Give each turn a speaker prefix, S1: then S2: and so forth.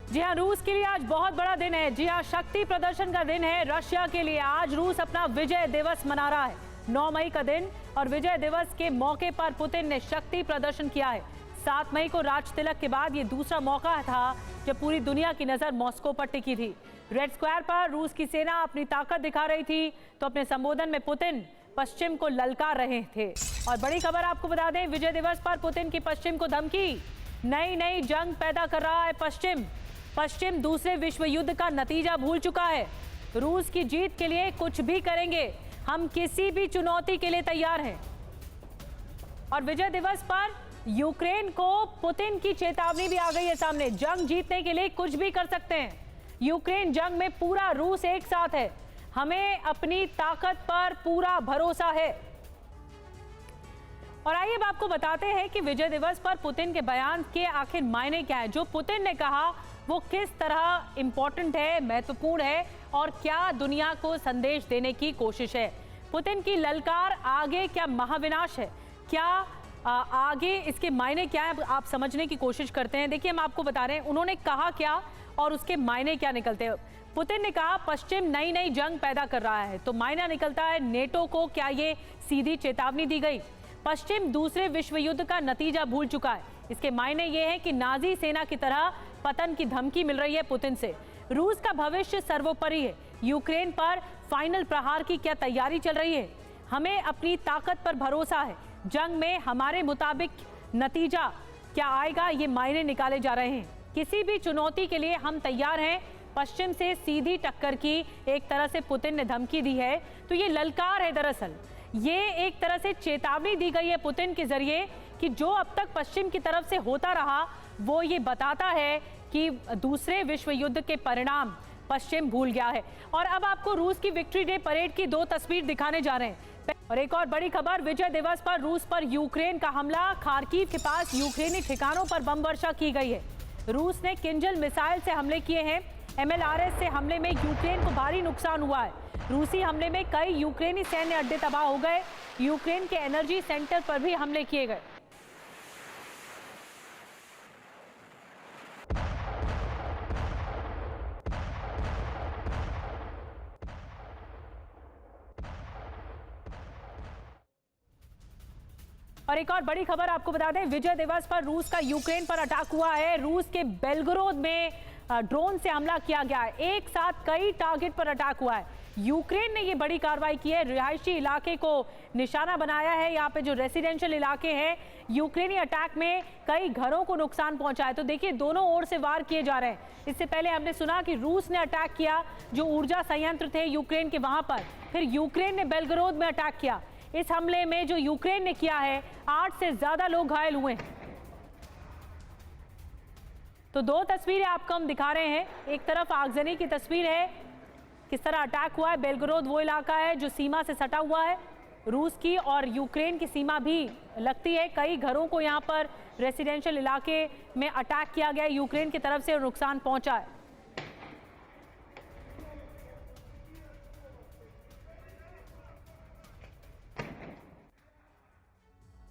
S1: जी हाँ, रूस के लिए आज बहुत बड़ा दिन है। जी हाँ, शक्ति प्रदर्शन का दिन है रशिया के लिए। आज रूस अपना विजय दिवस मना रहा है, 9 मई का दिन, और विजय दिवस के मौके पर पुतिन ने शक्ति प्रदर्शन किया है। 7 मई को राज तिलक के बाद ये दूसरा मौका था जब पूरी दुनिया की नजर मॉस्को पर टिकी थी। रेड स्क्वायर पर रूस की सेना अपनी ताकत दिखा रही थी, तो अपने संबोधन में पुतिन पश्चिम को ललकार रहे थे। और बड़ी खबर आपको बता दें, विजय दिवस पर पुतिन की पश्चिम को धमकी। नई जंग पैदा कर रहा है पश्चिम दूसरे विश्व युद्ध का नतीजा भूल चुका है। रूस की जीत के लिए कुछ भी करेंगे, हम किसी भी चुनौती के लिए तैयार हैं। और विजय दिवस पर यूक्रेन को पुतिन की चेतावनी भी आ गई है सामने। जंग जीतने के लिए कुछ भी कर सकते हैं। यूक्रेन जंग में पूरा रूस एक साथ है, हमें अपनी ताकत पर पूरा भरोसा है। और आइए अब आपको बताते हैं कि विजय दिवस पर पुतिन के बयान के आखिर मायने क्या है। जो पुतिन ने कहा वो किस तरह इंपॉर्टेंट है, महत्वपूर्ण है, और क्या दुनिया को संदेश देने की कोशिश है। पुतिन की ललकार आगे क्या महाविनाश है, क्या आगे इसके मायने क्या है, आप समझने की कोशिश करते हैं। देखिए, हम आपको बता रहे हैं उन्होंने कहा क्या और उसके मायने क्या निकलते हैं। पुतिन ने कहा पश्चिम नई जंग पैदा कर रहा है, तो मायना निकलता है नेटो को क्या ये सीधी चेतावनी दी गई। पश्चिम दूसरे विश्व युद्ध का नतीजा भूल चुका है, इसके मायने ये हैं कि नाजी सेना की तरह पतन की धमकी मिल रही है पुतिन से। रूस का भविष्य सर्वोपरि है। यूक्रेन पर फाइनल प्रहार की क्या तैयारी चल रही है, हमें अपनी ताकत पर भरोसा है। जंग में हमारे मुताबिक नतीजा क्या आएगा, ये मायने निकाले जा रहे हैं। किसी भी चुनौती के लिए हम तैयार हैं। पश्चिम से सीधी टक्कर की एक तरह से पुतिन ने धमकी दी है, तो ये ललकार है। दरअसल ये एक तरह से चेतावनी दी गई है पुतिन के जरिए कि जो अब तक पश्चिम की तरफ से होता रहा वो ये बताता है कि दूसरे विश्व युद्ध के परिणाम पश्चिम भूल गया है। और अब आपको रूस की विक्ट्री डे परेड की 2 तस्वीर दिखाने जा रहे हैं। और एक और बड़ी खबर, विजय दिवस पर रूस पर यूक्रेन का हमला। खार्किव के पास यूक्रेनी ठिकानों पर बम वर्षा की गई है। रूस ने किंजल मिसाइल से हमले किए हैं। MLRS से हमले में यूक्रेन को भारी नुकसान हुआ है। रूसी हमले में कई यूक्रेनी सैन्य अड्डे तबाह हो गए। यूक्रेन के एनर्जी सेंटर पर भी हमले किए गए। और एक और बड़ी खबर आपको बता दें, विजय दिवस पर रूस का यूक्रेन पर अटैक हुआ है। रूस के बेलगोरोद में ड्रोन से हमला किया गया है। एक साथ कई टारगेट पर अटैक हुआ है। यूक्रेन ने ये बड़ी कार्रवाई की है, रिहायशी इलाके को निशाना बनाया है। यहाँ पे जो रेसिडेंशियल इलाके हैं, यूक्रेनी अटैक में कई घरों को नुकसान पहुंचा है। तो देखिए, दोनों ओर से वार किए जा रहे हैं। इससे पहले हमने सुना कि रूस ने अटैक किया जो ऊर्जा संयंत्र थे यूक्रेन के वहां पर, फिर यूक्रेन ने बेलगोरोद में अटैक किया। इस हमले में जो यूक्रेन ने किया है, 8 से ज्यादा लोग घायल हुए हैं। तो 2 तस्वीरें आपको हम दिखा रहे हैं। एक तरफ आगजनी की तस्वीर है, किस तरह अटैक हुआ है। बेलगोरोद वो इलाका है जो सीमा से सटा हुआ है, रूस की और यूक्रेन की सीमा भी लगती है। कई घरों को यहाँ पर रेसिडेंशियल इलाके में अटैक किया गया यूक्रेन की तरफ से और नुकसान पहुंचा है।